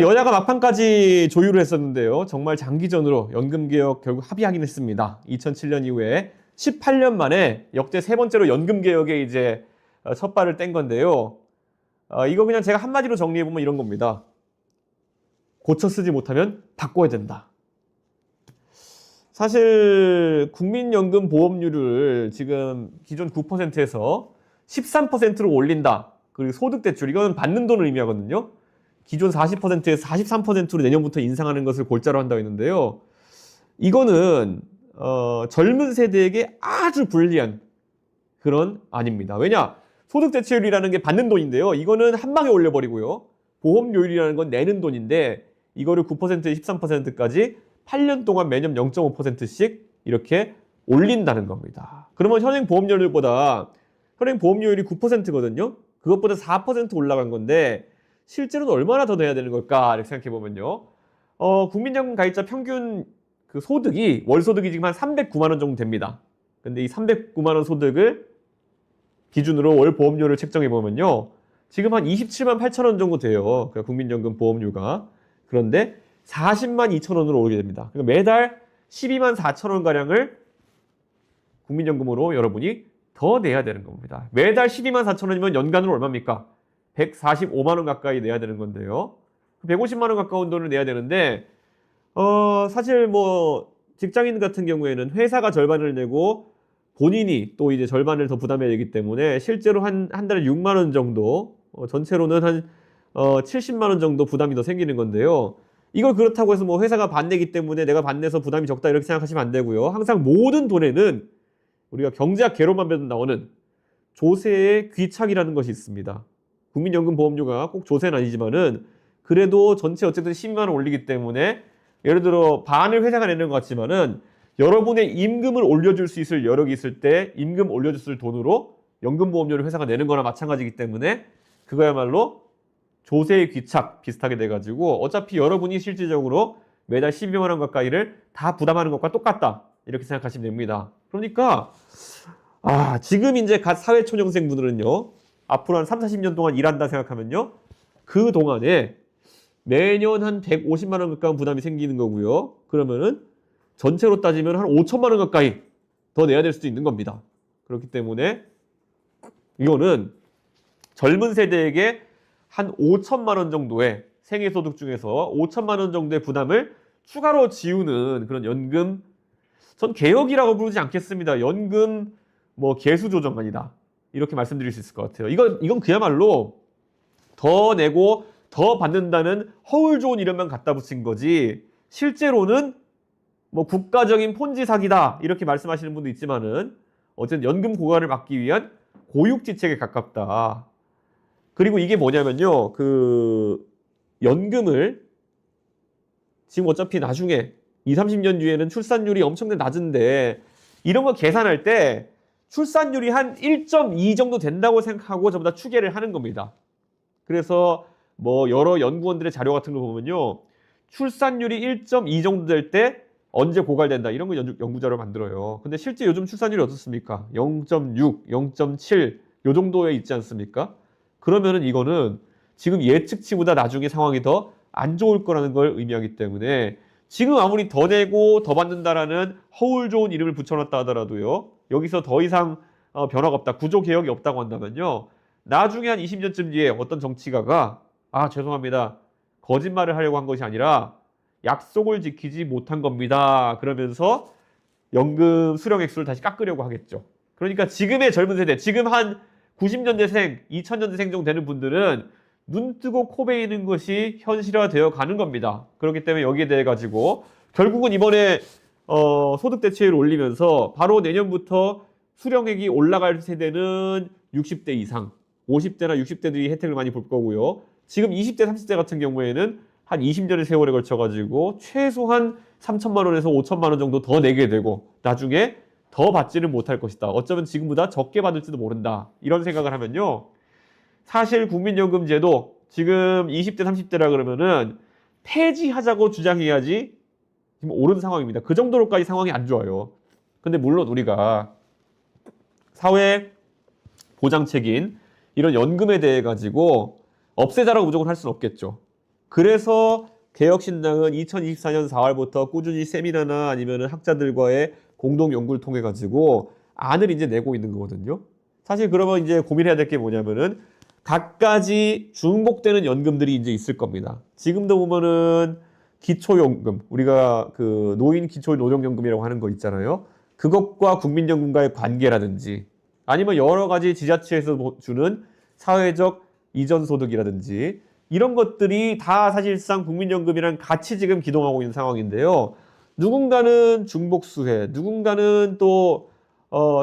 여야가 막판까지 조율을 했었는데요. 정말 장기전으로 연금개혁 결국 합의하긴 했습니다. 2007년 이후에 18년 만에 역대 세 번째로 연금개혁에 이제 첫 발을 뗀 건데요. 이거 그냥 제가 한마디로 정리해보면 이런 겁니다. 고쳐 쓰지 못하면 바꿔야 된다. 사실 국민연금 보험료를 지금 기존 9%에서 13%로 올린다. 그리고 소득대출, 이건 받는 돈을 의미하거든요. 기존 40%에서 43%로 내년부터 인상하는 것을 골자로 한다고 했는데요. 이거는 젊은 세대에게 아주 불리한 그런 안입니다. 왜냐? 소득대출이라는 게 받는 돈인데요. 이거는 한 방에 올려버리고요. 보험료율이라는 건 내는 돈인데 이거를 9%에서 13%까지 8년 동안 매년 0.5%씩 이렇게 올린다는 겁니다. 그러면 현행 보험료율보다 현행 보험료율이 9%거든요. 그것보다 4% 올라간 건데 실제로는 얼마나 더 내야 되는 걸까 이렇게 생각해 보면요. 국민연금 가입자 평균 그 소득이 월소득이 지금 한 309만 원 정도 됩니다. 근데 이 309만 원 소득을 기준으로 월 보험료를 책정해 보면요. 지금 한 27만 8천 원 정도 돼요. 그러니까 국민연금 보험료가. 그런데 40만 2천 원으로 오르게 됩니다. 그러니까 매달 12만 4천 원 가량을 국민연금으로 여러분이 더 내야 되는 겁니다. 매달 12만 4천 원이면 연간으로 얼마입니까? 145만 원 가까이 내야 되는 건데요. 150만 원 가까운 돈을 내야 되는데 사실 뭐 직장인 같은 경우에는 회사가 절반을 내고 본인이 또 이제 절반을 더 부담해야 되기 때문에 실제로 한 달에 6만 원 정도 전체로는 한 70만 원 정도 부담이 더 생기는 건데요. 이걸 그렇다고 해서 뭐 회사가 반 내기 때문에 내가 반 내서 부담이 적다 이렇게 생각하시면 안 되고요. 항상 모든 돈에는 우리가 경제학 개론만 배우면 나오는 조세의 귀착이라는 것이 있습니다. 국민연금 보험료가 꼭 조세는 아니지만은 그래도 전체 어쨌든 12만 원 올리기 때문에 예를 들어 반을 회사가 내는 것 같지만은 여러분의 임금을 올려줄 수 있을 여력이 있을 때 임금 올려줬을 돈으로 연금보험료를 회사가 내는 거나 마찬가지이기 때문에 그거야말로 조세의 귀착 비슷하게 돼가지고 어차피 여러분이 실질적으로 매달 12만 원 가까이를 다 부담하는 것과 똑같다 이렇게 생각하시면 됩니다. 그러니까 지금 이제 갓 사회초년생 분들은요 앞으로 한 3, 40년 동안 일한다 생각하면요 그 동안에 매년 한 150만 원 가까운 부담이 생기는 거고요. 그러면은 전체로 따지면 한 5천만 원 가까이 더 내야 될 수도 있는 겁니다. 그렇기 때문에 이거는 젊은 세대에게 한 5천만 원 정도의 생애소득 중에서 5천만 원 정도의 부담을 추가로 지우는 그런 연금, 전 개혁이라고 부르지 않겠습니다. 연금 뭐 개수 조정안이다. 이렇게 말씀드릴 수 있을 것 같아요. 이건 그야말로 더 내고 더 받는다는 허울 좋은 이름만 갖다 붙인 거지 실제로는 뭐 국가적인 폰지 사기다 이렇게 말씀하시는 분도 있지만은 어쨌든 연금 고갈을 막기 위한 고육지책에 가깝다. 그리고 이게 뭐냐면요. 그 연금을 지금 어차피 나중에 20, 30년 뒤에는 출산율이 엄청나게 낮은데 이런 거 계산할 때 출산율이 한 1.2 정도 된다고 생각하고 전부 다 추계를 하는 겁니다. 그래서 뭐 여러 연구원들의 자료 같은 거 보면요. 출산율이 1.2 정도 될 때 언제 고갈된다 이런 거 연구자료 만들어요. 근데 실제 요즘 출산율이 어떻습니까? 0.6, 0.7 요 정도에 있지 않습니까? 그러면은 이거는 지금 예측치보다 나중에 상황이 더 안 좋을 거라는 걸 의미하기 때문에 지금 아무리 더 내고 더 받는다라는 허울 좋은 이름을 붙여놨다 하더라도요. 여기서 더 이상 변화가 없다. 구조 개혁이 없다고 한다면요. 나중에 한 20년쯤 뒤에 어떤 정치가가 죄송합니다. 거짓말을 하려고 한 것이 아니라 약속을 지키지 못한 겁니다. 그러면서 연금 수령 액수를 다시 깎으려고 하겠죠. 그러니까 지금의 젊은 세대, 지금 한 90년대생, 2000년대생 정도 되는 분들은 눈 뜨고 코 베이는 것이 현실화되어 가는 겁니다. 그렇기 때문에 여기에 대해 가지고 결국은 이번에 소득 대체율을 올리면서 바로 내년부터 수령액이 올라갈 세대는 60대 이상, 50대나 60대들이 혜택을 많이 볼 거고요. 지금 20대, 30대 같은 경우에는 한 20년의 세월에 걸쳐가지고 최소한 3천만 원에서 5천만 원 정도 더 내게 되고 나중에 더 받지는 못할 것이다. 어쩌면 지금보다 적게 받을지도 모른다. 이런 생각을 하면요. 사실 국민연금제도 지금 20대, 30대라 그러면은 폐지하자고 주장해야지 지금 옳은 상황입니다. 그 정도로까지 상황이 안 좋아요. 근데 물론 우리가 사회 보장책인 이런 연금에 대해 가지고 없애자라고 무조건 할 수는 없겠죠. 그래서 개혁신당은 2024년 4월부터 꾸준히 세미나나 아니면 학자들과의 공동 연구를 통해 가지고 안을 이제 내고 있는 거거든요. 사실 그러면 이제 고민해야 될 게 뭐냐면은 각가지 중복되는 연금들이 이제 있을 겁니다. 지금도 보면은 기초연금, 우리가 그 노인 기초 노령연금이라고 하는 거 있잖아요. 그것과 국민연금과의 관계라든지 아니면 여러 가지 지자체에서 주는 사회적 이전소득이라든지 이런 것들이 다 사실상 국민연금이랑 같이 지금 기동하고 있는 상황인데요. 누군가는 중복수혜, 누군가는 또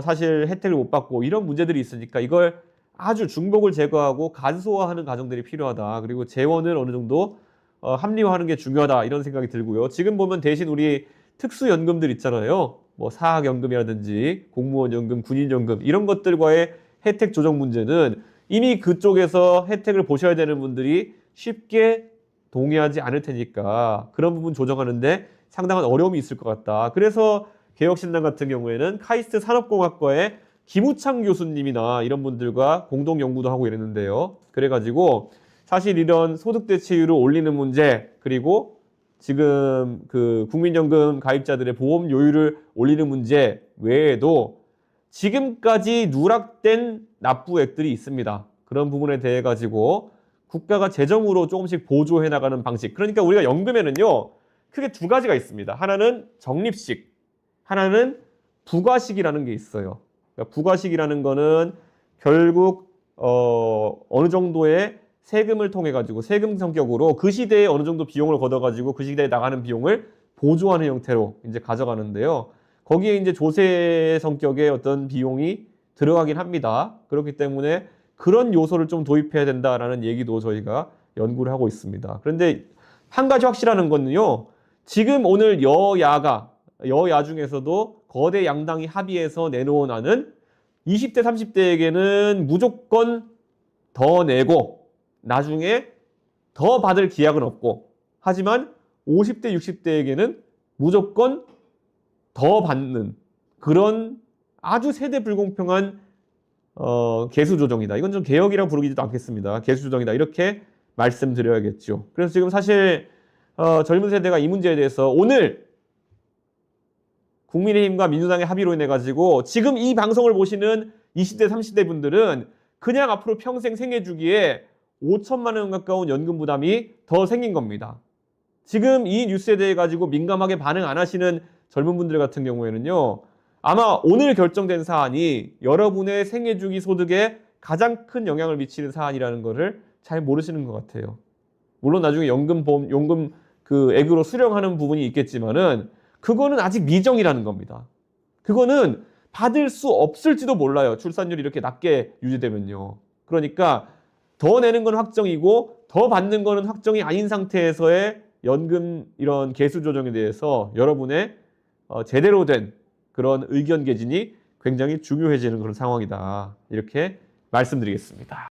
사실 혜택을 못 받고 이런 문제들이 있으니까 이걸 아주 중복을 제거하고 간소화하는 과정들이 필요하다. 그리고 재원을 어느 정도 합리화하는 게 중요하다. 이런 생각이 들고요. 지금 보면 대신 우리 특수연금들 있잖아요. 뭐 사학연금이라든지 공무원연금, 군인연금 이런 것들과의 혜택 조정 문제는 이미 그쪽에서 혜택을 보셔야 되는 분들이 쉽게 동의하지 않을 테니까 그런 부분 조정하는데 상당한 어려움이 있을 것 같다. 그래서 개혁신당 같은 경우에는 카이스트 산업공학과의 김우창 교수님이나 이런 분들과 공동 연구도 하고 이랬는데요. 그래가지고 사실 이런 소득 대체율을 올리는 문제 그리고 지금 그 국민연금 가입자들의 보험 요율을 올리는 문제 외에도 지금까지 누락된 납부액들이 있습니다. 그런 부분에 대해 가지고 국가가 재정으로 조금씩 보조해 나가는 방식. 그러니까 우리가 연금에는요. 크게 두 가지가 있습니다. 하나는 적립식, 하나는 부가식이라는 게 있어요. 그러니까 부가식이라는 거는 결국 어느 정도의 세금을 통해 가지고 세금 성격으로 그 시대에 어느 정도 비용을 걷어 가지고 그 시대에 나가는 비용을 보조하는 형태로 이제 가져가는데요. 거기에 이제 조세 성격의 어떤 비용이 들어가긴 합니다. 그렇기 때문에 그런 요소를 좀 도입해야 된다라는 얘기도 저희가 연구를 하고 있습니다. 그런데 한 가지 확실한 건요. 지금 오늘 여야 중에서도 거대 양당이 합의해서 내놓은 안은 20대, 30대에게는 무조건 더 내고 나중에 더 받을 기약은 없고 하지만 50대, 60대에게는 무조건 더 받는 그런 아주 세대 불공평한 개수 조정이다. 이건 좀 개혁이라고 부르기도 않겠습니다. 개수 조정이다. 이렇게 말씀드려야겠죠. 그래서 지금 사실 젊은 세대가 이 문제에 대해서 오늘 국민의힘과 민주당의 합의로 인해 가지고 지금 이 방송을 보시는 20대, 30대 분들은 그냥 앞으로 평생 생애주기에 5천만 원 가까운 연금 부담이 더 생긴 겁니다. 지금 이 뉴스에 대해 가지고 민감하게 반응 안 하시는 젊은 분들 같은 경우에는요. 아마 오늘 결정된 사안이 여러분의 생애주기 소득에 가장 큰 영향을 미치는 사안이라는 것을 잘 모르시는 것 같아요. 물론 나중에 연금 그 액으로 수령하는 부분이 있겠지만은 그거는 아직 미정이라는 겁니다. 그거는 받을 수 없을지도 몰라요. 출산율이 이렇게 낮게 유지되면요. 그러니까 더 내는 건 확정이고 더 받는 거는 확정이 아닌 상태에서의 연금 이런 개수 조정에 대해서 여러분의 제대로 된 그런 의견 개진이 굉장히 중요해지는 그런 상황이다. 이렇게 말씀드리겠습니다.